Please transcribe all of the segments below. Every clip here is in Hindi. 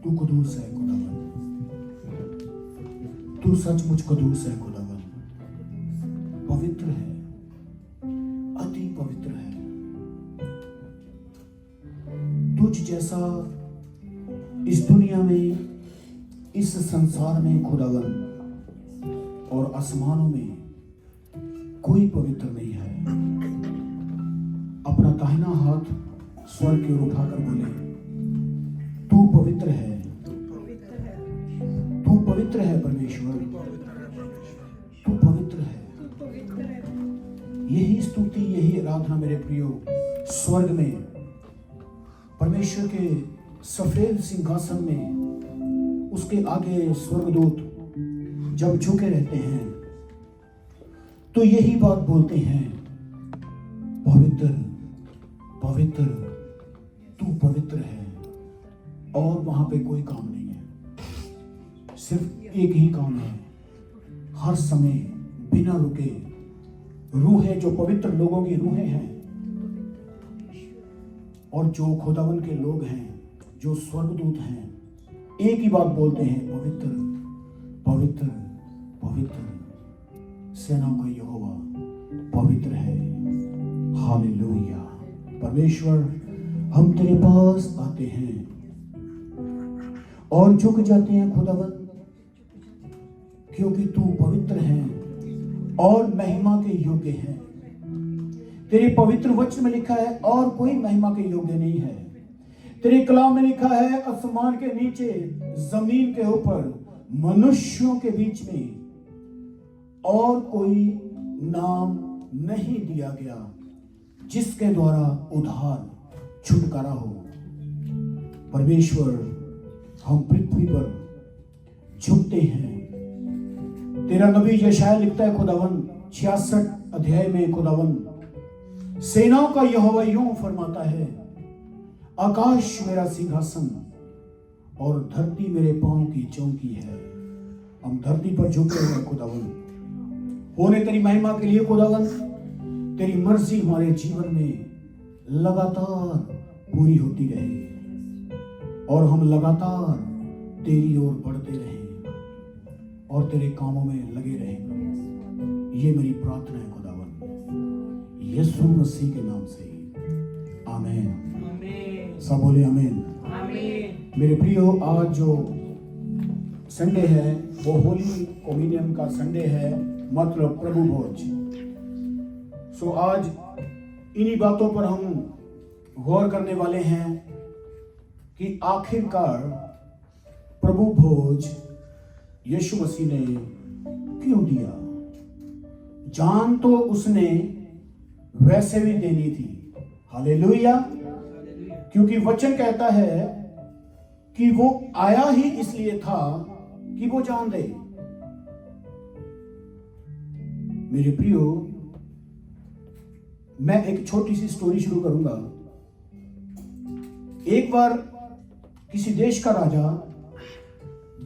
तू कुदूस है खुदावन, तू सचमुच कुदूस है खुदावन, पवित्र है, अति पवित्र है। तुझ जैसा इस दुनिया में, इस संसार में खुदावन और आसमानों में कोई पवित्र नहीं है। अपना दाहिना हाथ स्वर्ग की ओर उठाकर बोले, तू पवित्र है, तू पवित्र है परमेश्वर, तू पवित्र है। यही स्तुति, यही आराधना मेरे प्रियो स्वर्ग में परमेश्वर के सफेद सिंहासन में उसके आगे स्वर्गदूत जब झुके रहते हैं तो यही बात बोलते हैं, पवित्र पवित्र तू पवित्र है। और वहां पे कोई काम नहीं है, सिर्फ एक ही काम है, हर समय बिना रुके रूहें, जो पवित्र लोगों की रूहें हैं और जो खुदावन के लोग हैं, जो स्वर्गदूत हैं, एक ही बात बोलते हैं, पवित्र पवित्र पवित्र सेनाओं का यहोवा पवित्र है। हालेलुया। परमेश्वर, हम तेरे पास आते हैं और झुक जाते हैं खुदावन, क्योंकि तू पवित्र है और महिमा के योग्य है। तेरे पवित्र वचन में लिखा है और कोई महिमा के योग्य नहीं है। तेरे कलाम में लिखा है, आसमान के नीचे, जमीन के ऊपर, मनुष्यों के बीच में और कोई नाम नहीं दिया गया जिसके द्वारा उद्धार, छुटकारा हो। परमेश्वर, हम पृथ्वी पर झुकते हैं। तेरा नबी यशायाह लिखता है खुदावन 66 अध्याय में, खुदावन सेनाओं का यहोवा यूं फरमाता है, आकाश मेरा सिंहासन और धरती मेरे पांव की चौकी है। हम धरती पर झुके हुए खुदावन, होने तेरी महिमा के लिए खुदावन, तेरी मर्जी हमारे जीवन में लगातार पूरी होती रहे और हम लगातार तेरी ओर बढ़ते रहें और तेरे कामों में लगे रहें। ये मेरी प्रार्थना है खुदावन, यीशु मसीह के नाम से, आमीन। सब बोले आमीन। मेरे प्रियो, आज जो संडे है वो होली कम्युनियन का संडे है, मतलब प्रभु भोज। सो आज इन्हीं बातों पर हम गौर करने वाले हैं कि आखिरकार प्रभु भोज यीशु मसीह ने क्यों दिया। जान तो उसने वैसे भी देनी थी, हालेलुया, क्योंकि वचन कहता है कि वो आया ही इसलिए था कि वो जान दे। मेरे प्रियो, मैं एक छोटी सी स्टोरी शुरू करूंगा। एक बार किसी देश का राजा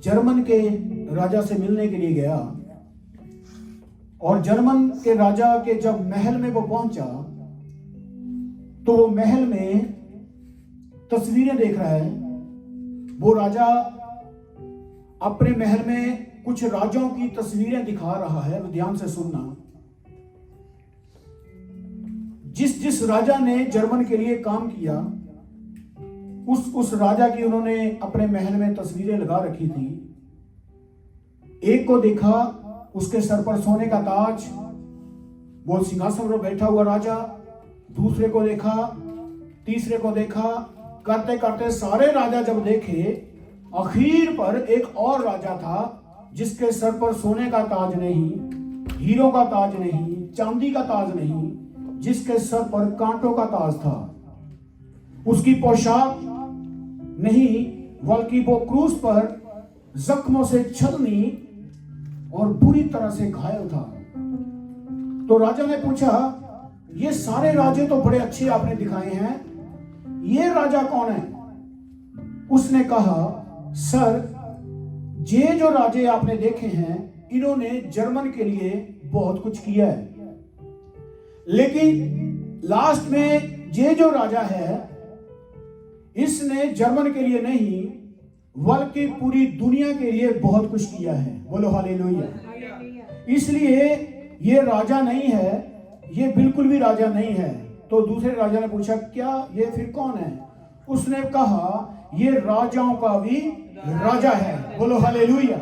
जर्मन के राजा से मिलने के लिए गया और जर्मन के राजा के जब महल में वो पहुंचा तो वो महल में तस्वीरें देख रहा है। वो राजा अपने महल में कुछ राजाओं की तस्वीरें दिखा रहा है। ध्यान से सुनना, जिस जिस राजा ने जर्मन के लिए काम किया उस राजा की उन्होंने अपने महल में तस्वीरें लगा रखी थी। एक को देखा, उसके सर पर सोने का ताज, वो सिंहासन पर बैठा हुआ राजा। दूसरे को देखा, तीसरे को देखा, करते करते सारे राजा जब देखे, आखिर पर एक और राजा था जिसके सर पर सोने का ताज नहीं, हीरों का ताज नहीं, चांदी का ताज नहीं, जिसके सर पर कांटों का ताज था। उसकी पोशाक नहीं, बल्कि वो क्रूस पर जख्मों से छलनी और बुरी तरह से घायल था। तो राजा ने पूछा, ये सारे राजे तो बड़े अच्छे आपने दिखाए हैं, ये राजा कौन है? उसने कहा, सर, ये जो राजे आपने देखे हैं इन्होंने जर्मन के लिए बहुत कुछ किया है, लेकिन लास्ट में ये जो राजा है इसने जर्मन के लिए नहीं बल्कि पूरी दुनिया के लिए बहुत कुछ किया है। बोलो हालेलुया। इसलिए ये राजा नहीं है, ये बिल्कुल भी राजा नहीं है। तो दूसरे राजा ने पूछा क्या ये फिर कौन है? उसने कहा ये राजाओं का भी राजा है। बोलो हालेलुया।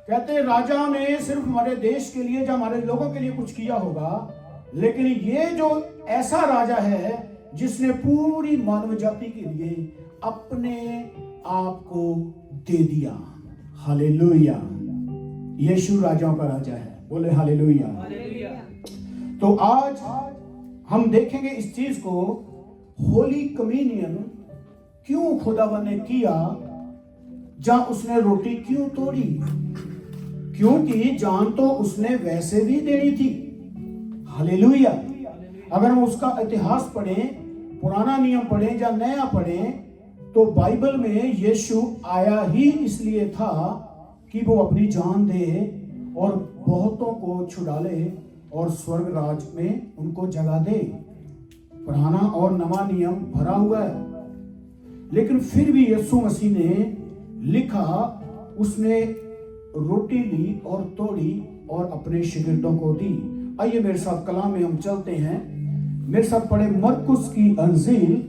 कहते हैं राजा ने सिर्फ हमारे देश के लिए या हमारे लोगों के लिए कुछ किया होगा, लेकिन ये जो ऐसा राजा है जिसने पूरी मानव जाति के लिए अपने आप को दे दिया। हालेलुया। यीशु राजाओं का राजा है। बोले हालेलुया। तो आज हम देखेंगे इस चीज को, होली कम्युनियन क्यों खुदावन ने किया, जहां उसने रोटी क्यों तोड़ी, क्योंकि जान तो उसने वैसे भी देनी थी। हालेलुया। अगर हम उसका इतिहास पढ़ें, पुराना नियम पढ़ें या नया पढ़ें, तो बाइबल में यीशु आया ही इसलिए था कि वो अपनी जान दे और बहुतों को छुड़ा ले और स्वर्ग राज में उनको जगह दे। पुराना और नवा नियम भरा हुआ है, लेकिन फिर भी यीशु मसीह ने लिखा, उसने रोटी ली और तोड़ी और अपने शिगिर्दों को दी। आइए मेरे साथ कलाम में हम चलते हैं। मेरे साथ पढ़े मरकुस की अंजील,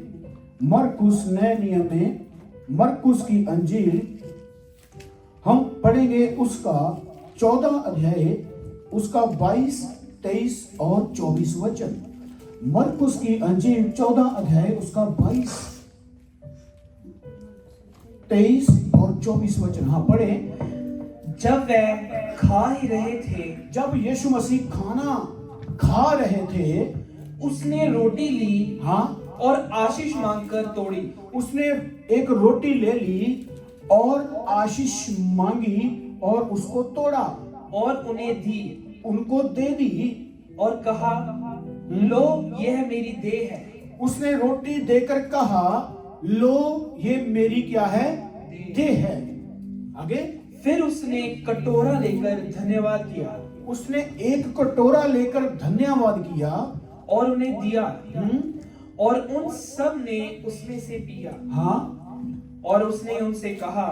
मरकुस नए नियम में मरकुस की अंजील हम पढ़ेंगे उसका 14 अध्याय, उसका 22, 23 और 24 वचन। मरकुस की अंजील 14 अध्याय उसका 22, 23 और 24 वचन। हाँ पढ़े। जब वे खा ही रहे थे, जब यीशु मसीह खाना खा रहे थे, उसने रोटी ली, हाँ, और आशीष मांगकर तोड़ी। उसने एक रोटी ले ली और आशीष मांगी और उसको तोड़ा और उन्हें दी, उनको दे दी और कहा, लो यह मेरी देह है। उसने रोटी देकर कहा, लो ये मेरी क्या है? देह है। आगे। फिर उसने कटोरा लेकर धन्यवाद किया, उसने एक कटोरा लेकर धन्यवाद किया और उन्हें दिया, और उन सब ने उसमें से पिया। हाँ। और उसने उनसे कहा,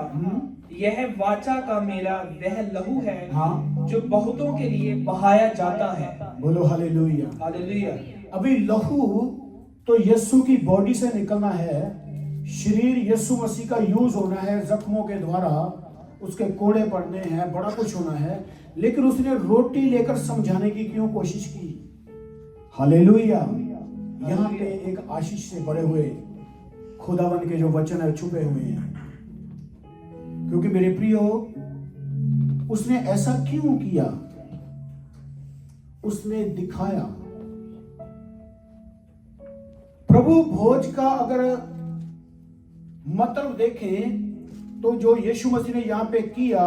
यह वाचा का मेरा वह लहू है, हाँ, जो बहुतों के लिए बहाया जाता है। बोलो हालेलुया। हालेलुया। अभी लहू तो यीशु की बॉडी से निकलना है, शरीर यीशु मसीह का यूज होना है, जख्मों के द्वारा उसके कोड़े पड़ने हैं, बड़ा कुछ होना है, लेकिन उसने रोटी लेकर समझाने की क्यों कोशिश की? हालेलुया। यहाँ पे एक आशीष से भरे हुए खुदावन के जो वचन है छुपे हुए हैं, क्योंकि मेरे प्रियो उसने ऐसा क्यों किया? उसने दिखाया। प्रभु भोज का अगर मतलब देखें तो जो यीशु मसीह ने यहां पे किया,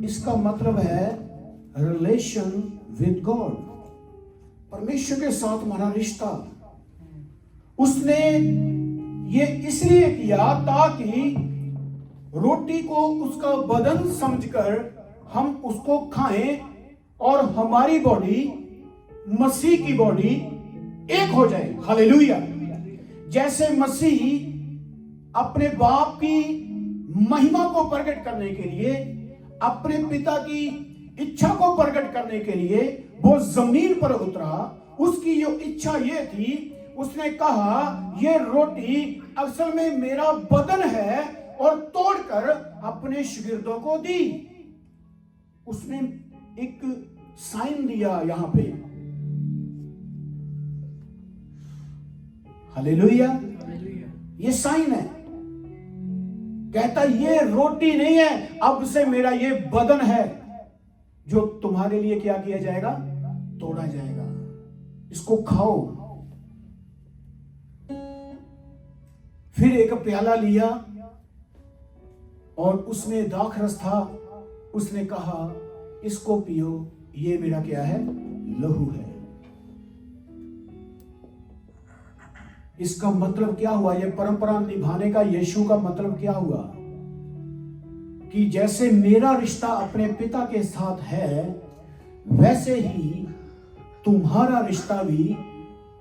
इसका मतलब है रिलेशन विद गॉड, परमेश्वर के साथ हमारा रिश्ता। उसने ये इसलिए किया ताकि रोटी को उसका बदन समझकर हम उसको खाएं और हमारी बॉडी मसीह की बॉडी एक हो जाए। हालेलुया। जैसे मसीह अपने बाप की महिमा को प्रकट करने के लिए, अपने पिता की इच्छा को प्रकट करने के लिए वो जमीन पर उतरा, उसकी जो इच्छा ये थी, उसने कहा ये रोटी असल में मेरा बदन है, और तोड़कर अपने शिगिर्दों को दी। उसने एक साइन दिया यहां पे। हालेलुया। ये साइन है, कहता ये रोटी नहीं है, अब से मेरा ये बदन है जो तुम्हारे लिए क्या किया जाएगा? तोड़ा जाएगा। इसको खाओ। फिर एक प्याला लिया और उसमें दाखरस था, उसने कहा इसको पियो, ये मेरा क्या है? लहू है। इसका मतलब क्या हुआ? यह परंपरा निभाने का यीशु का मतलब क्या हुआ? कि जैसे मेरा रिश्ता अपने पिता के साथ है, वैसे ही तुम्हारा रिश्ता भी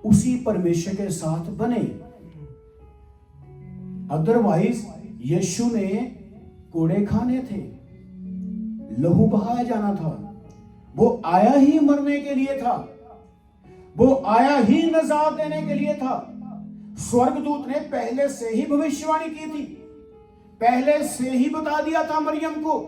उसी परमेश्वर के साथ बने। अदरवाइज यीशु ने कोड़े खाने थे, लहू बहाया जाना था। वो आया ही मरने के लिए था, वो आया ही नजात देने के लिए था। स्वर्गदूत ने पहले से ही भविष्यवाणी की थी, पहले से ही बता दिया था मरियम को,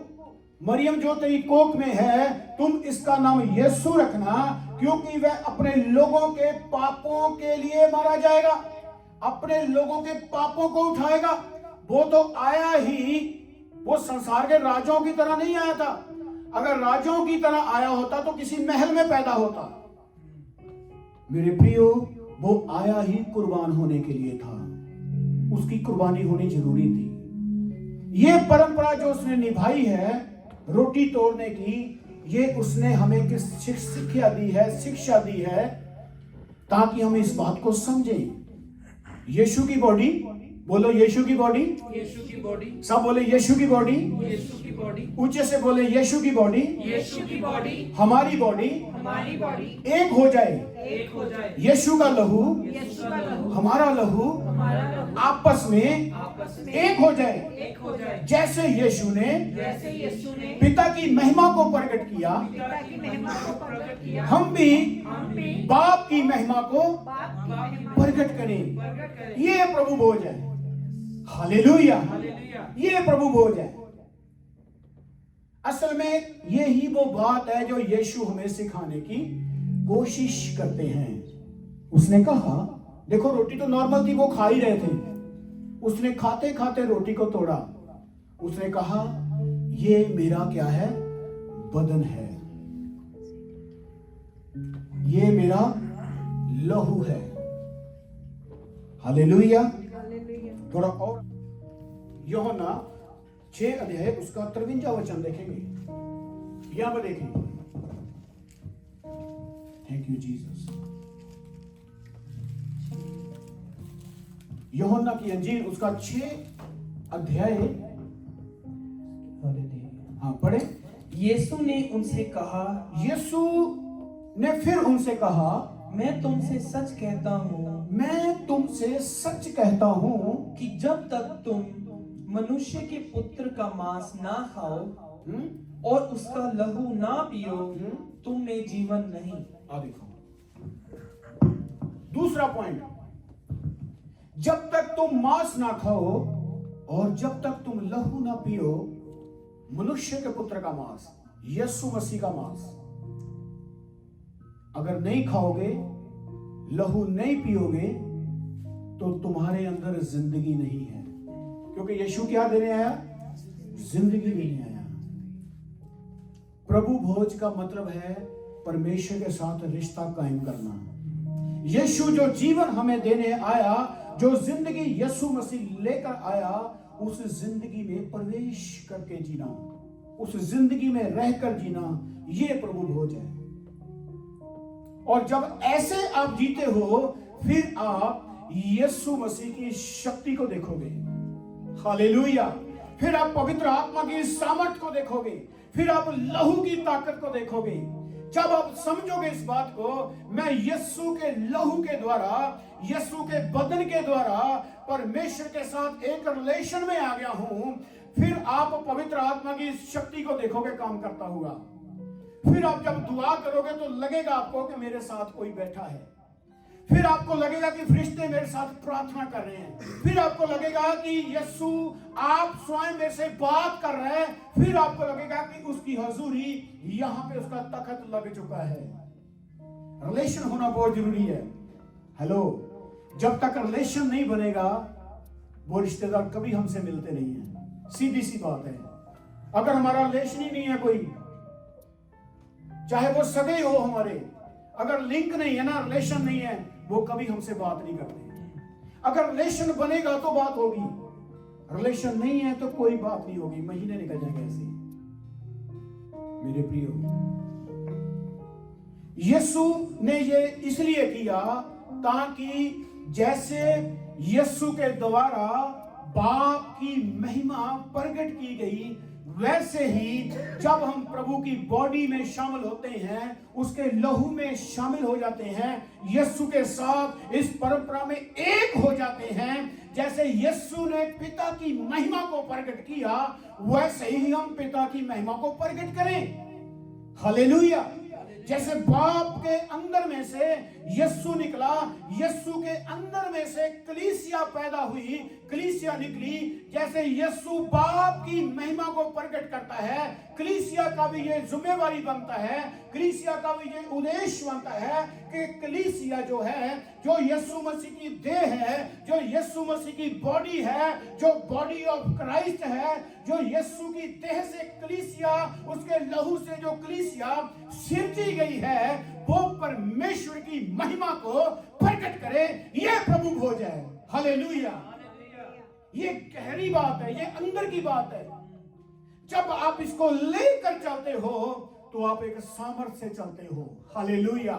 मरियम जो तेरी कोख में है तुम इसका नाम यीशु रखना, क्योंकि वह अपने लोगों के पापों के लिए मारा जाएगा, अपने लोगों के पापों को उठाएगा। वो तो आया ही, वो संसार के राजों की तरह नहीं आया था। अगर राजों की तरह आया होता तो किसी महल में पैदा होता। मेरे प्रियो, वो आया ही कुर्बान होने के लिए था, उसकी कुर्बानी होनी जरूरी थी। ये परंपरा जो उसने निभाई है रोटी तोड़ने की, ये उसने हमें किस शिक्षा दी है, शिक्षा दी है, ताकि हम इस बात को समझें। यीशु की बॉडी, बोलो यीशु की बॉडी, यीशु की बॉडी, सब बोले यीशु की बॉडी, यीशु की बॉडी, ऊंचे से बोले यीशु की बॉडी, यीशु की बॉडी, हमारी बॉडी हमारी बॉडी एक हो जाए। एक हो जाए। यीशु का लहू, यीशु का लहू, हमारा लहू हमारा लहू आपस में आपस में एक हो जाए। एक हो जाए। जैसे यीशु ने जैसे यीशु ने पिता की महिमा को प्रकट किया, पिता की महिमा को प्रकट किया, हम भी हम भी बाप की महिमा को बाप की महिमा प्रकट करें। प्रकट करें। ये प्रभु भोज है। Hallelujah, hallelujah. ये प्रभु भोज है। असल में ये ही वो बात है जो यीशु हमें सिखाने की कोशिश करते हैं। उसने कहा, देखो रोटी तो नॉर्मल थी, वो खा ही रहे थे। उसने खाते खाते रोटी को तोड़ा, उसने कहा ये मेरा क्या है, बदन है, ये मेरा लहू है। हालेलुया। थोड़ा और यूहन्ना 6 अध्याय उसका 53 वचन देखेंगे, यहां पर देखेंगे। Thank you Jesus. यूहन्ना की अंजील उसका 6 अध्याय, हाँ पढ़े। यीशु ने उनसे कहा, यीशु ने फिर उनसे कहा, मैं तुमसे सच कहता हूँ मैं तुमसे सच कहता हूं कि जब तक तुम मनुष्य के पुत्र का मांस ना खाओ और उसका लहू ना पियो, तुम में जीवन नहीं। देखो दूसरा पॉइंट, जब तक तुम मांस ना खाओ और जब तक तुम लहू ना पियो, मनुष्य के पुत्र का मांस, यीशु मसीह का मांस अगर नहीं खाओगे, लहू नहीं पियोगे, तो तुम्हारे अंदर जिंदगी नहीं है। क्योंकि यीशु क्या देने आया, जिंदगी देने आया। प्रभु भोज का मतलब है परमेश्वर के साथ रिश्ता कायम करना। यीशु जो जीवन हमें देने आया, जो जिंदगी यीशु मसीह लेकर आया, उस जिंदगी में प्रवेश करके जीना, उस जिंदगी में रहकर जीना, ये प्रभु भोज है। और जब ऐसे आप जीते हो, फिर आप यीशु मसीह की शक्ति को देखोगे। हालेलुया। फिर आप पवित्र आत्मा की सामर्थ को देखोगे, फिर आप लहू की ताकत को देखोगे। जब आप समझोगे इस बात को, मैं यीशु के लहू के द्वारा, यीशु के बदन के द्वारा परमेश्वर के साथ एक रिलेशन में आ गया हूं, फिर आप पवित्र आत्मा की शक्ति को देखोगे काम करता हुआ। फिर आप जब दुआ करोगे तो लगेगा आपको कि मेरे साथ कोई बैठा है। फिर आपको लगेगा कि फरिश्ते मेरे साथ प्रार्थना कर रहे हैं। फिर आपको लगेगा कि यीशु आप स्वयं मेरे से बात कर रहे हैं। फिर आपको लगेगा कि उसकी हजूरी यहां पे, उसका तखत लग चुका है। रिलेशन होना बहुत जरूरी है। हेलो, जब तक रिलेशन नहीं बनेगा, वो रिश्तेदार कभी हमसे मिलते नहीं है। सीधी सी बात है। अगर हमारा रिलेशन ही नहीं है कोई, चाहे वो सगे हो हमारे, अगर लिंक नहीं है ना, रिलेशन नहीं है, वो कभी हमसे बात नहीं करते। अगर रिलेशन बनेगा तो बात होगी, रिलेशन नहीं है तो कोई बात नहीं होगी, महीने निकल जाएंगे ऐसे। मेरे प्रियो, यीशु ने ये इसलिए किया ताकि जैसे यीशु के द्वारा बाप की महिमा प्रकट की गई, वैसे ही जब हम प्रभु की बॉडी में शामिल होते हैं, उसके लहू में शामिल हो जाते हैं, यीशु के साथ इस परंपरा में एक हो जाते हैं, जैसे यीशु ने पिता की महिमा को प्रकट किया, वैसे ही हम पिता की महिमा को प्रकट करें। हालेलुया। जैसे बाप के अंदर में से यीशु निकला, यीशु के अंदर में से कलीसिया पैदा हुई, कलीसिया निकली, जैसे यीशु बाप की महिमा को प्रकट करता है, कलीसिया का भी ये जिम्मेवारी बनता है, कलीसिया का भी ये उद्देश्य बनता है कि कलीसिया जो है, जो यीशु मसीह की देह है, जो यीशु मसीह की बॉडी है, जो बॉडी ऑफ क्राइस्ट है, जो यीशु की देह से कलीसिया, उसके लहू से जो कलीसिया सिरजी गई है, वो परमेश्वर की महिमा को प्रकट करे, ये प्रभु भोज है। हालेलुया। ये गहरी बात है, ये अंदर की बात है। जब आप इसको लेकर चलते हो तो आप एक सामर्थ्य से चलते हो। हालेलुया।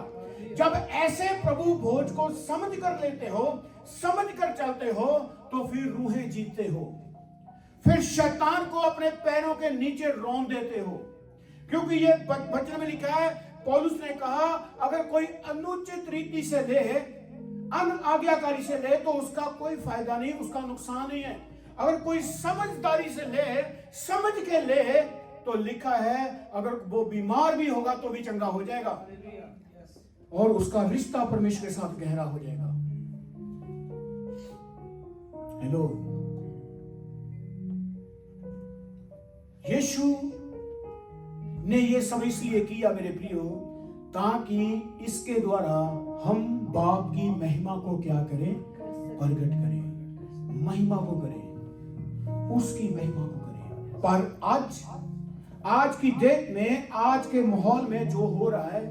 जब ऐसे प्रभु भोज को समझ कर लेते हो, समझ कर चलते हो, तो फिर रूहें जीतते हो, फिर शैतान को अपने पैरों के नीचे रौंद देते हो। क्योंकि ये वचन में लिखा है, पौलुस ने कहा, अगर कोई अनुचित रीति से ले, अनाज्ञाकारी से ले, तो उसका कोई फायदा नहीं, उसका नुकसान नहीं है। अगर कोई समझदारी से ले, समझ के ले, तो लिखा है अगर वो बीमार भी होगा तो भी चंगा हो जाएगा और उसका रिश्ता परमेश्वर के साथ गहरा हो जाएगा। हेलो, यीशु ने ये सब इसलिए किया मेरे प्रियो, ताकि इसके द्वारा हम बाप की महिमा को क्या करें, प्रकट करें, महिमा को करें, उसकी महिमा को करें। पर आज की डेट में, आज के माहौल में जो हो रहा है,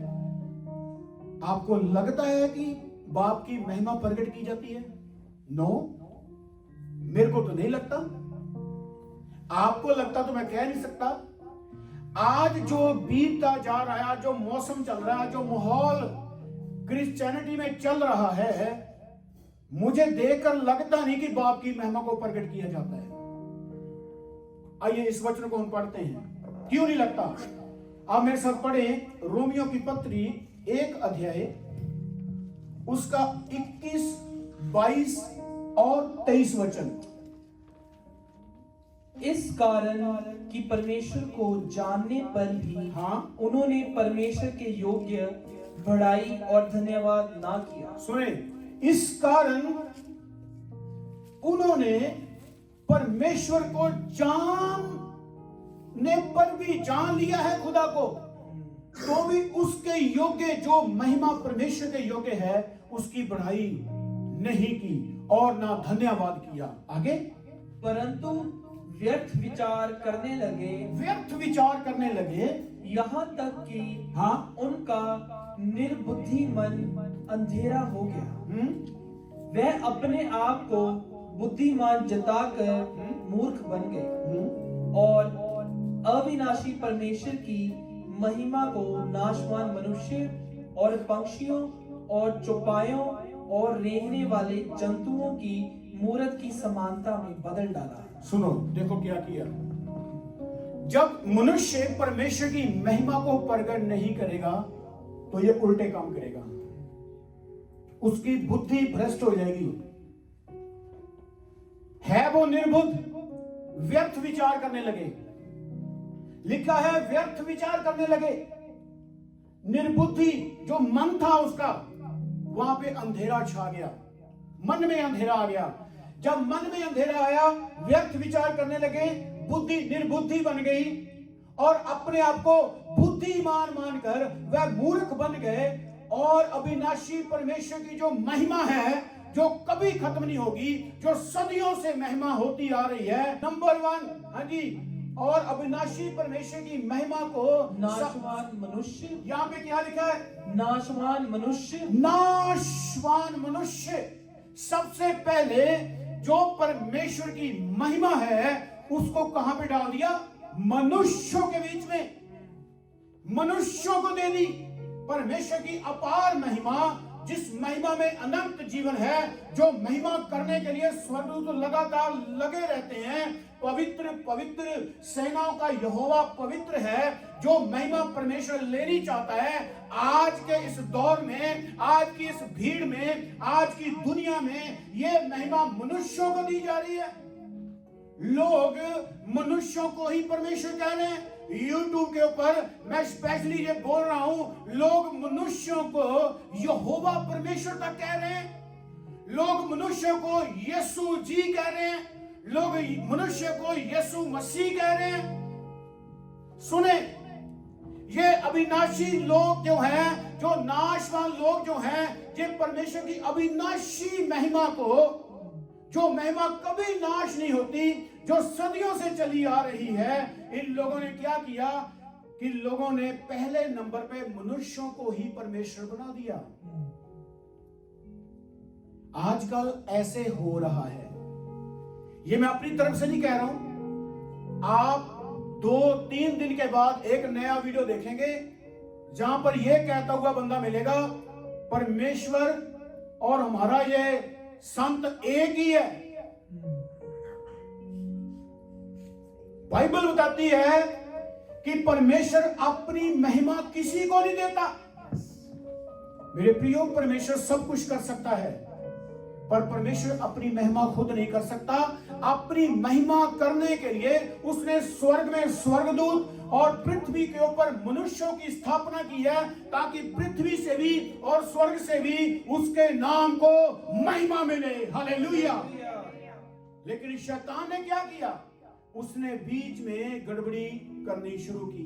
आपको लगता है कि बाप की महिमा प्रकट की जाती है? नो, मेरे को तो नहीं लगता। आपको लगता तो मैं कह नहीं सकता। आज जो बीतता जा रहा है, जो मौसम चल रहा है, जो माहौल क्रिश्चियनिटी में चल रहा है, मुझे देखकर लगता नहीं कि बाप की महिमा को प्रकट किया जाता है। आइए इस वचन को हम पढ़ते हैं। क्यों नहीं लगता? आप मेरे साथ पढ़े रोमियो की पत्री 1 अध्याय, उसका 21, 22 और 23 वचन। इस कारण कि परमेश्वर को जानने पर भी उन्होंने परमेश्वर के योग्य बड़ाई और धन्यवाद ना किया। सुने, इस कारण उन्होंने परमेश्वर को जानने पर भी, जान लिया है खुदा को, तो भी उसके योग्य, जो महिमा परमेश्वर के योग्य है, उसकी बढ़ाई नहीं की और ना धन्यवाद किया। आगे, परंतु व्यर्थ विचार करने लगे, व्यर्थ विचार करने लगे, यहाँ तक कि उनका निर्बुद्धि मन अंधेरा हो गया। वह अपने आप को बुद्धिमान जताकर मूर्ख बन गए और अविनाशी परमेश्वर की महिमा को नाशवान मनुष्य और पक्षियों और चौपायों और रेंगने वाले जंतुओं की मूरत की समानता में बदल डाला। सुनो, देखो क्या किया। जब मनुष्य परमेश्वर की महिमा को प्रकट नहीं करेगा तो ये उल्टे काम करेगा, उसकी बुद्धि भ्रष्ट हो जाएगी। है वो निर्बुद्ध, व्यर्थ विचार करने लगे। लिखा है व्यर्थ विचार करने लगे। निर्बुद्धि, जो मन था उसका, वहां पे अंधेरा छा गया, मन में अंधेरा आ गया। जब मन में अंधेरा आया, व्यर्थ विचार करने लगे, बुद्धि निर्बुद्धि बन गई और अपने आप को बुद्धिमान मानकर वह मूर्ख बन गए। और अविनाशी परमेश्वर की जो महिमा है, जो कभी खत्म नहीं होगी, जो सदियों से महिमा होती आ रही है, नंबर 1, हाँ जी, और अविनाशी परमेश्वर की महिमा को नाशवान मनुष्य, यहाँ पे क्या लिखा है? नाशवान मनुष्य, नाशवान मनुष्य। सबसे पहले जो परमेश्वर की महिमा है, उसको कहां पे डाल दिया? मनुष्यों के बीच में, मनुष्यों को दे दी। परमेश्वर की अपार महिमा जिस महिमा में अनंत जीवन है, जो महिमा करने के लिए स्वर्गदूत लगातार लगे रहते हैं। पवित्र पवित्र सेनाओं का यहोवा पवित्र है, जो महिमा परमेश्वर लेनी चाहता है। आज के इस दौर में, आज की इस भीड़ में, आज की दुनिया में ये महिमा मनुष्यों को दी जा रही है। लोग मनुष्यों को ही परमेश्वर कह रहे हैं। YouTube के ऊपर मैं स्पेशली ये बोल रहा हूं, लोग मनुष्यों को यहोवा परमेश्वर तक कह रहे हैं। लोग मनुष्यों को यीशु जी कह रहे हैं। लोग मनुष्य को यीशु मसीह कह रहे हैं। सुने, ये अविनाशी लोग जो हैं, जो नाशवान लोग जो हैं, ये परमेश्वर की अविनाशी महिमा को, जो महिमा कभी नाश नहीं होती, जो सदियों से चली आ रही है, इन लोगों ने क्या किया कि लोगों ने पहले नंबर पे मनुष्यों को ही परमेश्वर बना दिया। आजकल ऐसे हो रहा है। ये मैं अपनी तरफ से नहीं कह रहा हूं। आप 2-3 दिन के बाद एक नया वीडियो देखेंगे जहां पर यह कहता हुआ बंदा मिलेगा, परमेश्वर और हमारा ये संत एक ही है। बाइबल बताती है कि परमेश्वर अपनी महिमा किसी को नहीं देता। मेरे प्रियो, परमेश्वर सब कुछ कर सकता है, पर परमेश्वर अपनी महिमा खुद नहीं कर सकता। अपनी महिमा करने के लिए उसने स्वर्ग में स्वर्गदूत और पृथ्वी के ऊपर मनुष्यों की स्थापना की है, ताकि पृथ्वी से भी और स्वर्ग से भी उसके नाम को महिमा मिले। हालेलुया। लेकिन शैतान ने क्या किया? उसने बीच में गड़बड़ी करनी शुरू की।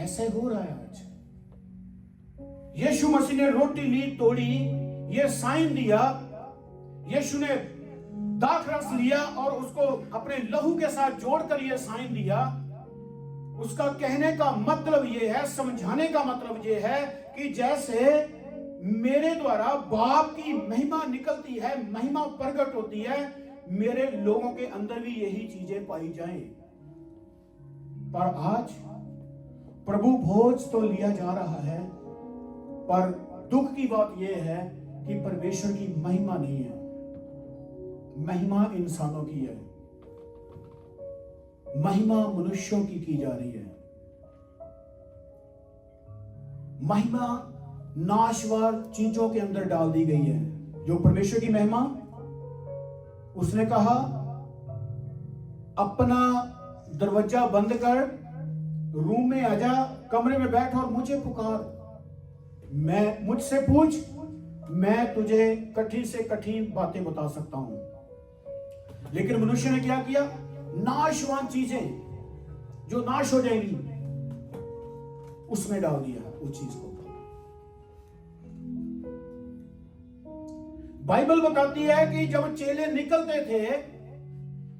ऐसे हो रहा है आज। यीशु मसीह ने रोटी ली, तोड़ी, ये साइन दिया। यीशु ने दाखरस लिया और उसको अपने लहू के साथ जोड़कर ये साइन दिया। उसका कहने का मतलब ये है, समझाने का मतलब ये है कि जैसे मेरे द्वारा बाप की महिमा निकलती है, महिमा प्रकट होती है, मेरे लोगों के अंदर भी यही चीजें पाई जाएं। पर आज प्रभु भोज तो लिया जा रहा है, पर दुख की बात यह है कि परमेश्वर की महिमा नहीं है, महिमा इंसानों की है, महिमा मनुष्यों की जा रही है। महिमा नाशवान चीजों के अंदर डाल दी गई है। जो परमेश्वर की महिमा, उसने कहा अपना दरवाजा बंद कर, रूम में आजा, कमरे में बैठ और मुझे पुकार, मैं मुझसे पूछ, मैं तुझे कठिन से कठिन बातें बता सकता हूं। लेकिन मनुष्य ने क्या किया? नाशवान चीजें जो नाश हो जाएंगी, उसमें डाल दिया उस चीज को। बाइबल बताती है कि जब चेले निकलते थे,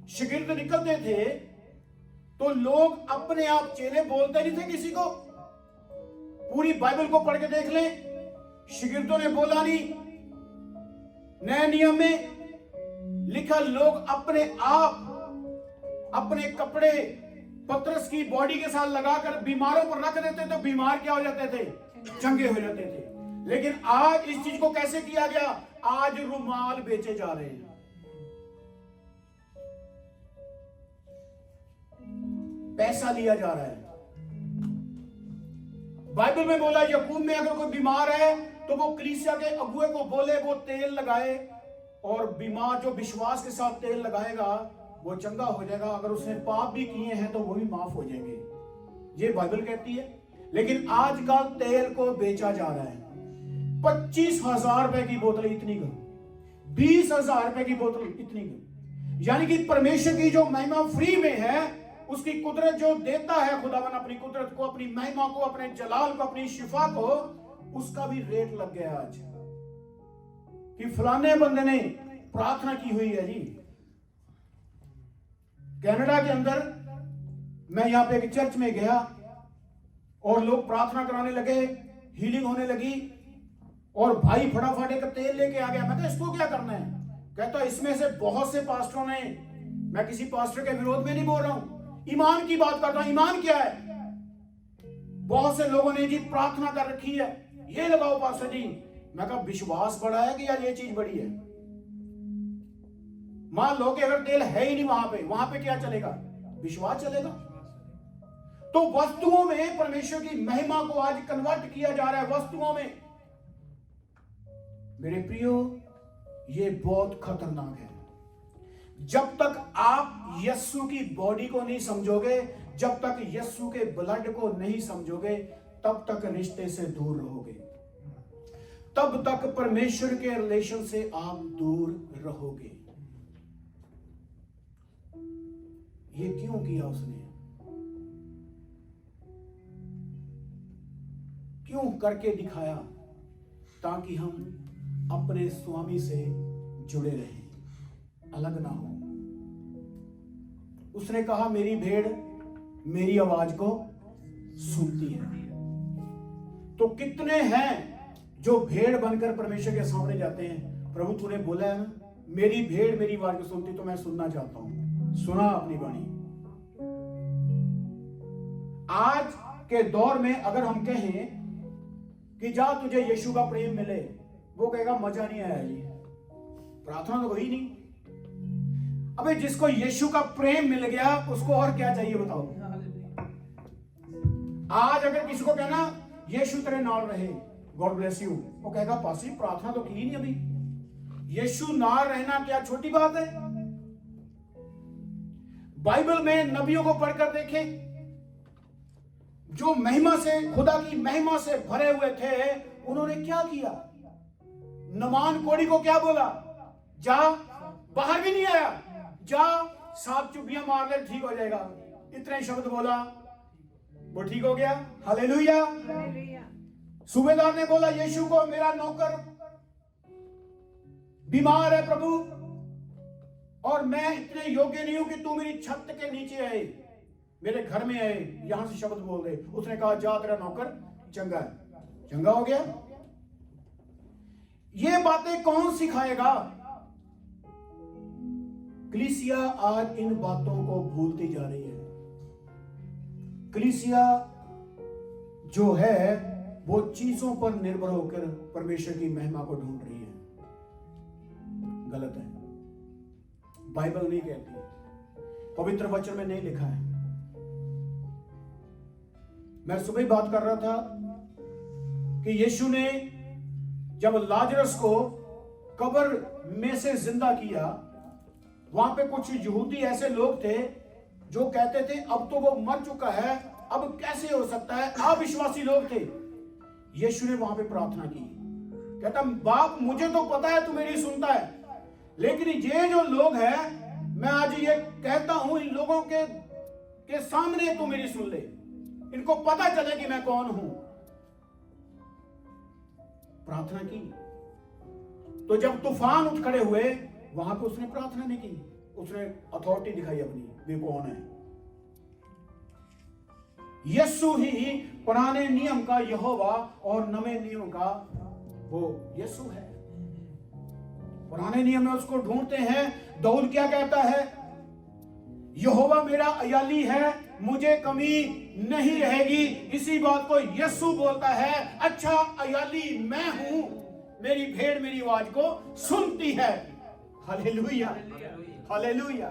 शिगिर्द निकलते थे, तो लोग अपने आप, चेले बोलते नहीं थे किसी को। पूरी बाइबल को पढ़ के देख लें, शिगिर्दों ने बोला नहीं। नए नियम में लिखा, लोग अपने आप अपने कपड़े पतरस की बॉडी के साथ लगाकर बीमारों पर रख देते, तो बीमार क्या हो जाते थे? चंगे हो जाते थे। लेकिन आज इस चीज को कैसे किया गया? आज रुमाल बेचे जा रहे हैं। पैसा लिया जा रहा है। बाइबल में बोला, याकूब में अगर कोई बीमार है तो वो कलीसिया के अगुए को बोले वो तेल लगाए, और बीमार जो विश्वास के साथ तेल लगाएगा वो चंगा हो जाएगा। अगर उसने पाप भी किए हैं तो वो भी माफ हो जाएंगे। ये बाइबल कहती है। लेकिन आजकल तेल को बेचा जा रहा है। 25,000 रुपए की बोतल इतनी कम, 20,000 रुपए की बोतल इतनी कम। यानी कि परमेश्वर की जो महिमा फ्री में है, उसकी कुदरत जो देता है खुदावन, अपनी कुदरत को, अपनी महिमा को, अपने जलाल को, अपनी शिफा को, उसका भी रेट लग गया आज कि फलाने बंदे ने प्रार्थना की हुई है जी। कनाडा के अंदर मैं यहां पे एक चर्च में गया और लोग प्रार्थना कराने लगे, हीलिंग होने लगी, और भाई फटाफट एक तेल लेके आ गया। मैं कहा इसको क्या करना है? कहता इसमें से बहुत से पास्टरों ने, मैं किसी पास्टर के विरोध में नहीं बोल रहा हूं, ईमान की बात करता हूं। ईमान क्या है? बहुत से लोगों ने जी प्रार्थना कर रखी है, ये लगाओ पास्टर जी। मैं कहा विश्वास बड़ा है कि यार ये चीज बड़ी है। मान लो कि अगर तेल है ही नहीं वहां पे क्या चलेगा? विश्वास चलेगा। तो वस्तुओं में परमेश्वर की महिमा को आज कन्वर्ट किया जा रहा है, वस्तुओं में। मेरे प्रियो, ये बहुत खतरनाक है। जब तक आप यीशु की बॉडी को नहीं समझोगे, जब तक यीशु के ब्लड को नहीं समझोगे, तब तक रिश्ते से दूर रहोगे, तब तक परमेश्वर के रिलेशन से आप दूर रहोगे। ये क्यों किया उसने? क्यों करके दिखाया? ताकि हम अपने स्वामी से जुड़े रहें, अलग ना हो। उसने कहा मेरी भेड़ मेरी आवाज को सुनती है। तो कितने हैं जो भेड़ बनकर परमेश्वर के सामने जाते हैं? प्रभु तूने बोला है ना, मेरी भेड़ मेरी आवाज को सुनती, तो मैं सुनना चाहता हूं। सुना अपनी वाणी। आज के दौर में अगर हम कहें कि जा तुझे यीशु का प्रेम मिले, वो कहेगा मजा नहीं आया जी, प्रार्थना तो हुई नहीं। अबे जिसको यीशु का प्रेम मिल गया उसको और क्या चाहिए बताओ? आज अगर किसी को कहना यीशु तेरे नाल रहे, गॉड ब्लेस यू, वो कहेगा पासी प्रार्थना तो की नहीं अभी। यीशु नाल रहना क्या छोटी बात है? बाइबल में नबियों को पढ़कर देखें, जो महिमा से, खुदा की महिमा से भरे हुए थे, उन्होंने क्या किया? नमान कोड़ी को क्या बोला? जा, बाहर भी नहीं आया, जा 7 चुबियां मार ले ठीक हो जाएगा। इतने शब्द बोला, वो ठीक हो गया। हालेलुया। सूबेदार ने बोला यीशु को, मेरा नौकर बीमार है प्रभु, और मैं इतने योग्य नहीं हूं कि तू मेरी छत के नीचे आए, मेरे घर में आए, यहां से शब्द बोल दे। उसने कहा जा तेरा नौकर चंगा है। चंगा हो गया। ये बातें कौन सिखाएगा? कलीसिया आज इन बातों को भूलती जा रही है। कलीसिया जो है वो चीजों पर निर्भर होकर परमेश्वर की महिमा को ढूंढ रही है। गलत है। बाइबल नहीं कहती, पवित्र वचन में नहीं लिखा है। मैं सुबह ही बात कर रहा था कि यीशु ने जब लाजरस को कब्र में से जिंदा किया, वहां पे कुछ यहूदी ऐसे लोग थे जो कहते थे अब तो वो मर चुका है, अब कैसे हो सकता है? अविश्वासी लोग थे। यीशु ने वहां पे प्रार्थना की, कहता बाप मुझे तो पता है तू मेरी सुनता है, लेकिन ये जो लोग हैं, मैं आज ये कहता हूं इन लोगों के सामने तू मेरी सुन ले, इनको पता चले कि मैं कौन हूं। प्रार्थना की। तो जब तूफान उठ खड़े हुए, वहां पे उसने प्रार्थना नहीं की, उसने अथॉरिटी दिखाई अपनी, वे कौन है? यीशु ही पुराने नियम का यहोवा और नवे नियम का वो यीशु है। पुराने नियम में उसको ढूंढते हैं। दाऊद क्या कहता है? यहोवा मेरा अयाली है, मुझे कमी नहीं रहेगी। इसी बात को यीशु बोलता है, अच्छा अयाली मैं हूं, मेरी भेड़ मेरी आवाज को सुनती है। Hallelujah, hallelujah.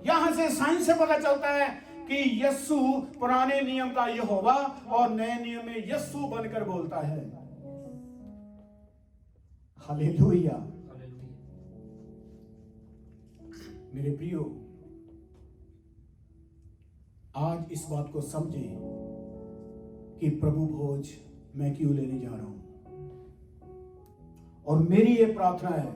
यहां से साइंस से पता चलता है कि यीशु पुराने नियम का यहोवा और नए नियम में यीशु बनकर बोलता है। हालेलुया। मेरे प्रियो, आज इस बात को समझें कि प्रभु भोज मैं क्यों लेने जा रहा हूं, और मेरी ये प्रार्थना है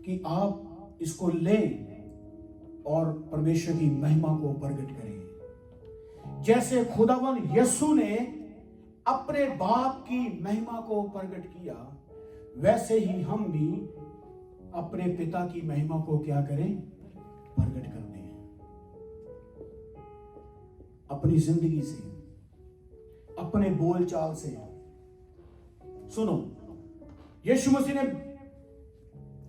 कि आप इसको लें और परमेश्वर की महिमा को प्रकट करें। जैसे खुदावन यीशु ने अपने बाप की महिमा को प्रकट किया, वैसे ही हम भी अपने पिता की महिमा को क्या करें? प्रकट कर दें। अपनी जिंदगी से, अपने बोलचाल से। सुनो, यीशु मसीह ने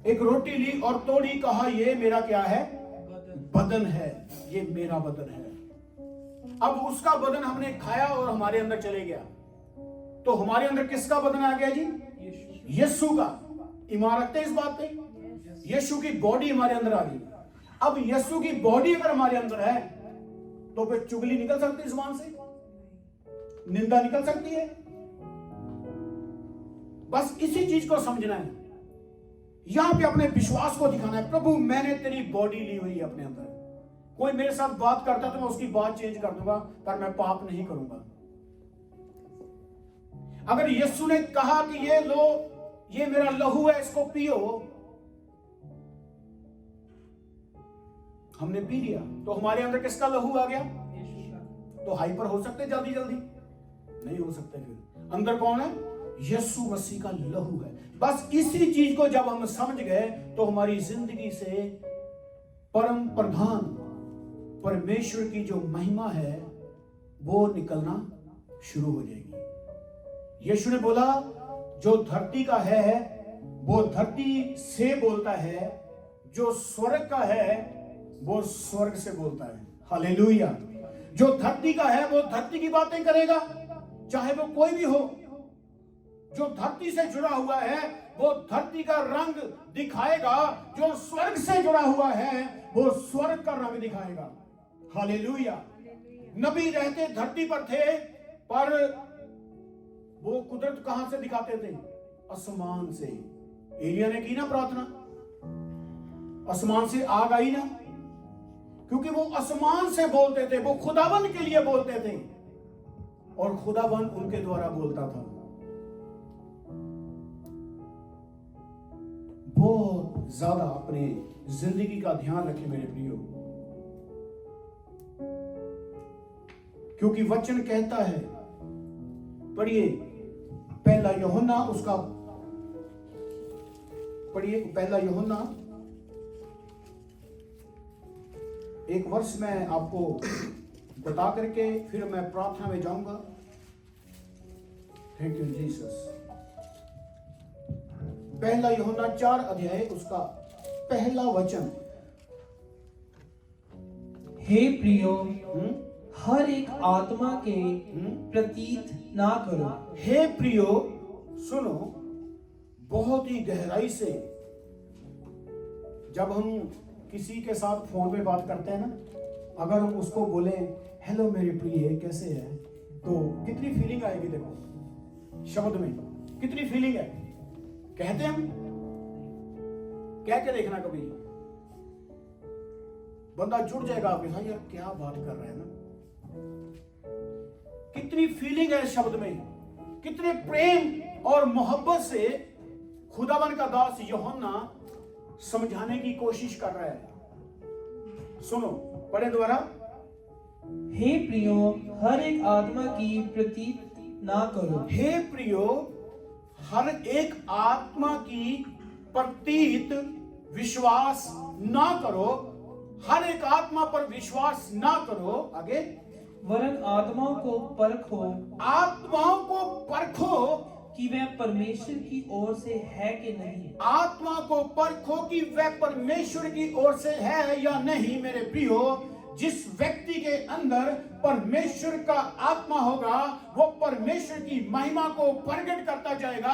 एक रोटी ली और तोड़ी, कहा ये मेरा क्या है? बदन है, ये मेरा बदन है। अब उसका बदन हमने खाया और हमारे अंदर चले गया, तो हमारे अंदर किसका बदन आ गया जी? यीशु का। ईमान रखते हैं इस बात पे? यीशु की बॉडी हमारे अंदर आ गई। अब यीशु की बॉडी अगर हमारे अंदर है तो फिर चुगली निकल सकती है जुबान से, निंदा निकल सकती है। बस इसी चीज को समझना है, यहां पे अपने विश्वास को दिखाना है। प्रभु मैंने तेरी बॉडी ली हुई है अपने अंदर, कोई मेरे साथ बात करता तो मैं उसकी बात चेंज कर दूंगा, पर मैं पाप नहीं करूंगा। अगर यीशु ने कहा कि ये लो, ये मेरा लहू है, इसको पियो, हमने पी लिया, तो हमारे अंदर किसका लहू आ गया? तो हाइपर हो सकते जल्दी जल्दी? नहीं हो सकते। फिर अंदर कौन है? यीशु मसीह का लहू है। बस इसी चीज को जब हम समझ गए तो हमारी जिंदगी से परम प्रधान परमेश्वर की जो महिमा है वो निकलना शुरू हो जाएगी। यीशु ने बोला जो धरती का है वो धरती से बोलता है, जो स्वर्ग का है वो स्वर्ग से बोलता है। हालेलुया। जो धरती का है वो धरती की बातें करेगा, चाहे वो कोई भी हो। जो धरती से जुड़ा हुआ है वो धरती का रंग दिखाएगा, जो स्वर्ग से जुड़ा हुआ है वो स्वर्ग का रंग दिखाएगा। हालेलुया। नबी रहते धरती पर थे, पर वो कुदरत कहां से दिखाते थे? आसमान से। एलिया ने की ना प्रार्थना, आसमान से आग आई ना, क्योंकि वो आसमान से बोलते थे, वो खुदावन के लिए बोलते थे और खुदावन उनके द्वारा बोलता था। बहुत ज्यादा अपने जिंदगी का ध्यान रखें मेरे प्रियो, क्योंकि वचन कहता है, पढ़िए पहला यूहन्ना, उसका पढ़िए पहला यूहन्ना, एक वर्ष मैं आपको बता करके फिर मैं प्रार्थना में जाऊंगा। Thank you Jesus. पहला यूहन्ना 4 अध्याय उसका पहला वचन। हे प्रियो, हर एक आत्मा के प्रतीत ना करो। हे प्रियो, सुनो, बहुत ही गहराई से जब हम किसी के साथ फोन पे बात करते हैं ना, अगर हम उसको बोले हेलो मेरे प्रिय कैसे है, तो कितनी फीलिंग आएगी। देखो शब्द में कितनी फीलिंग है। कहते हम, कह के देखना, कभी बंदा जुड़ जाएगा आपके साथ, यार क्या बात कर रहे हैं ना। कितनी फीलिंग है शब्द में, कितने प्रेम और मोहब्बत से खुदावन का दास यूहन्ना समझाने की कोशिश कर रहा है। सुनो, पढ़े दोबारा। हे प्रियो, हर एक आत्मा की प्रतीत ना करो। हे प्रियो, हर एक आत्मा की प्रतीत विश्वास ना करो। हर एक आत्मा पर विश्वास ना करो। आगे, वरन आत्माओं को परखो। आत्माओं को परखो कि वह परमेश्वर की ओर से है कि नहीं। आत्मा को परखो कि वह परमेश्वर की ओर से है या नहीं। मेरे प्रियो, जिस व्यक्ति के अंदर परमेश्वर का आत्मा होगा वो परमेश्वर की महिमा को प्रकट करता जाएगा,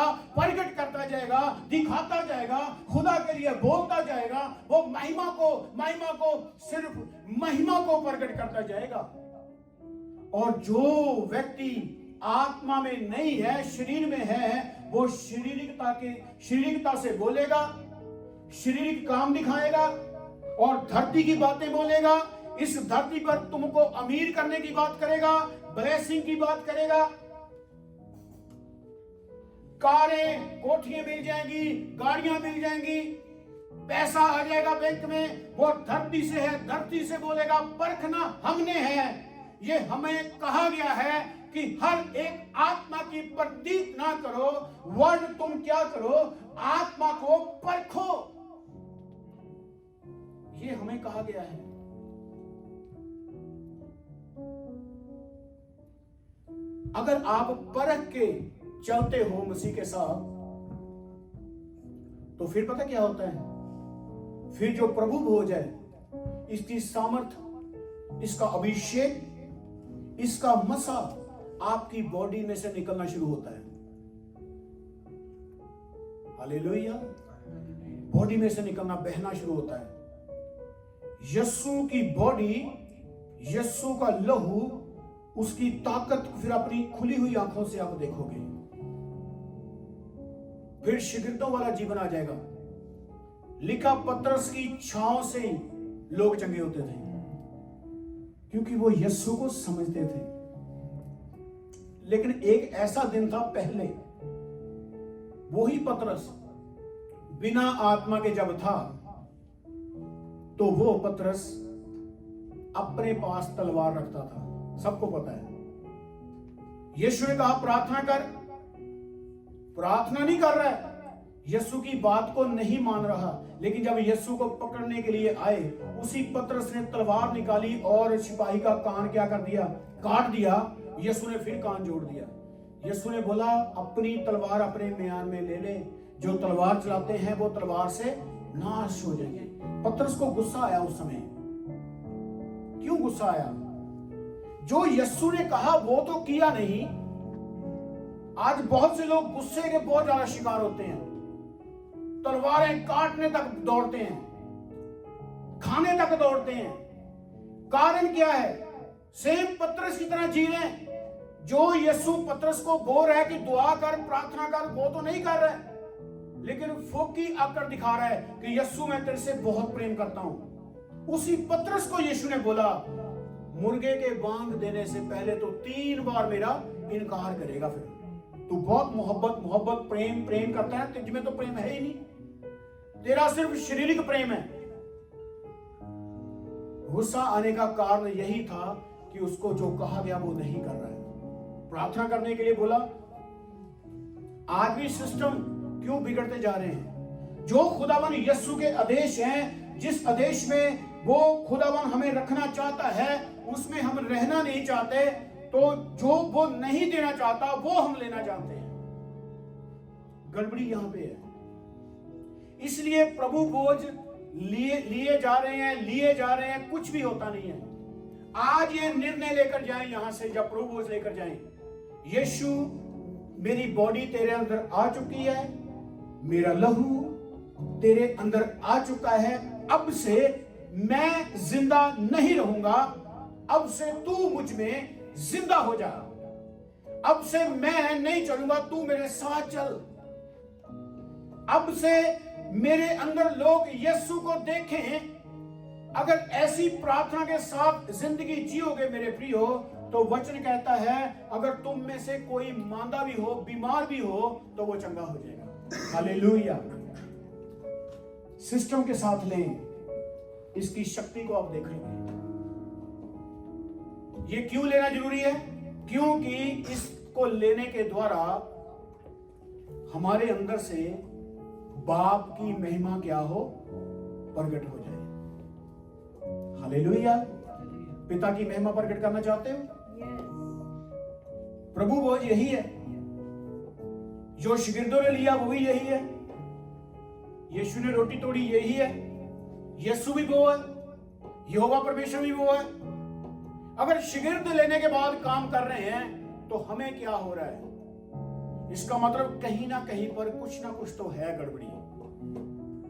दिखाता जाएगा, खुदा के लिए बोलता जाएगा। वो महिमा को सिर्फ महिमा को प्रकट करता जाएगा। और जो व्यक्ति आत्मा में नहीं है, शरीर में है, वो शारीरिकता से बोलेगा, शारीरिक काम दिखाएगा और धरती की बातें बोलेगा। इस धरती पर तुमको अमीर करने की बात करेगा, ब्लेसिंग की बात करेगा, कारें कोठियां मिल जाएंगी, गाड़ियां मिल जाएंगी, पैसा आ जाएगा बैंक में। वो धरती से है, धरती से बोलेगा। परखना हमने है, ये हमें कहा गया है कि हर एक आत्मा की प्रतीत ना करो, वर्ण तुम क्या करो, आत्मा को परखो। ये हमें कहा गया है। अगर आप परख के चलते हो मसीह के साथ, तो फिर पता क्या होता है? फिर जो प्रभु भोज है, इसकी सामर्थ, इसका अभिषेक इसका मसा आपकी बॉडी में से निकलना शुरू होता है। हालेलुया। बॉडी में से निकलना, बहना शुरू होता है। यीशु की बॉडी, यीशु का लहू, उसकी ताकत फिर अपनी खुली हुई आंखों से आप देखोगे। फिर शिगिर्दों वाला जीवन आ जाएगा। लिखा पतरस की छांव से ही लोग चंगे होते थे, क्योंकि वो यीशु को समझते थे। लेकिन एक ऐसा दिन था पहले, वही पतरस बिना आत्मा के जब था, तो वो पतरस अपने पास तलवार रखता था। सबको पता है। यीशु ने कहा प्रार्थना कर, प्रार्थना नहीं कर रहा है, यीशु की बात को नहीं मान रहा। लेकिन जब यीशु को पकड़ने के लिए आए, उसी पतरस ने तलवार निकाली और सिपाही का कान क्या कर दिया? काट दिया। यीशु ने फिर कान जोड़ दिया। यीशु ने बोला अपनी तलवार अपने म्यान में ले ले, जो तलवार चलाते हैं वो तलवार से नाश हो जाएंगे। पतरस को गुस्सा आया उस समय। क्यों गुस्सा आया? जो यीशु ने कहा वो तो किया नहीं। आज बहुत से लोग गुस्से के बहुत ज्यादा शिकार होते हैं, तलवारें काटने तक दौड़ते हैं, खाने तक दौड़ते हैं। कारण क्या है? सेम पतरस की तरह जी रहे हैं। जो यीशु पतरस को बोल रहा है कि दुआ कर, प्रार्थना कर, वो तो नहीं कर रहा है, लेकिन फोकी आकर दिखा रहा है कि यीशु मैं तेरे से बहुत प्रेम करता हूं। उसी पतरस को यीशु ने बोला मुर्गे के बांग देने से पहले तो 3 बार मेरा इनकार करेगा। फिर तू बहुत मोहब्बत प्रेम प्रेम करता है, तुझ में तो प्रेम है ही नहीं, तेरा सिर्फ शारीरिक प्रेम है। गुस्सा आने का कारण यही था कि उसको जो कहा गया वो नहीं कर रहा है। प्रार्थना करने के लिए बोला। आज भी सिस्टम क्यों बिगड़ते जा रहे हैं? जो खुदावन यीशु के आदेश हैं, जिस आदेश में वो खुदावन हमें रखना चाहता है, उसमें हम रहना नहीं चाहते, तो जो वो नहीं देना चाहता वो हम लेना चाहते हैं। गड़बड़ी यहां पे है। इसलिए प्रभु बोझ लिए जा रहे हैं, कुछ भी होता नहीं है। आज ये निर्णय लेकर जाएं यहां से, जब प्रभु बोझ लेकर जाएं, यीशु मेरी बॉडी तेरे अंदर आ चुकी है, मेरा लहू तेरे अंदर आ चुका है, अब से मैं जिंदा नहीं रहूंगा, अब से तू मुझ में जिंदा हो जा, अब से मैं नहीं चलूंगा, तू मेरे साथ चल। अब से मेरे अंदर लोग यीशु को देखें। अगर ऐसी प्रार्थना के साथ जिंदगी जियोगे मेरे प्रियो, तो वचन कहता है अगर तुम में से कोई मांदा भी हो, बीमार भी हो, तो वो चंगा हो जाएगा। हालेलुया। सिस्टम के साथ लें, इसकी शक्ति को आप देखेंगे। ये क्यों लेना जरूरी है? क्योंकि इसको लेने के द्वारा हमारे अंदर से बाप की महिमा क्या हो? प्रकट हो जाए। हालेलुया। पिता की महिमा प्रकट करना चाहते हो? प्रभु बोझ यही है, जो शिगिर्दों ने लिया वो भी यही है, यीशु ने रोटी तोड़ी यही है, यीशु भी वो है, यहोवा परमेश्वर भी वो है। अगर शिगिर्द लेने के बाद काम कर रहे हैं तो हमें क्या हो रहा है? इसका मतलब कहीं ना कहीं पर कुछ ना कुछ तो है गड़बड़ी,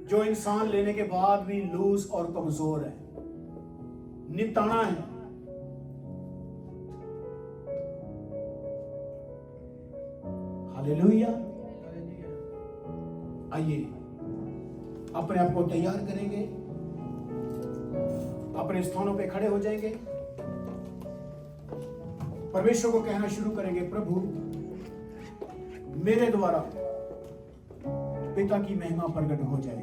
जो इंसान लेने के बाद भी लूज और कमजोर है, निताना है। हालेलुया। आइए अपने आप को तैयार करेंगे, अपने स्थानों पे खड़े हो जाएंगे, परमेश्वर को कहना शुरू करेंगे, प्रभु मेरे द्वारा पिता की महिमा प्रकट हो जाए।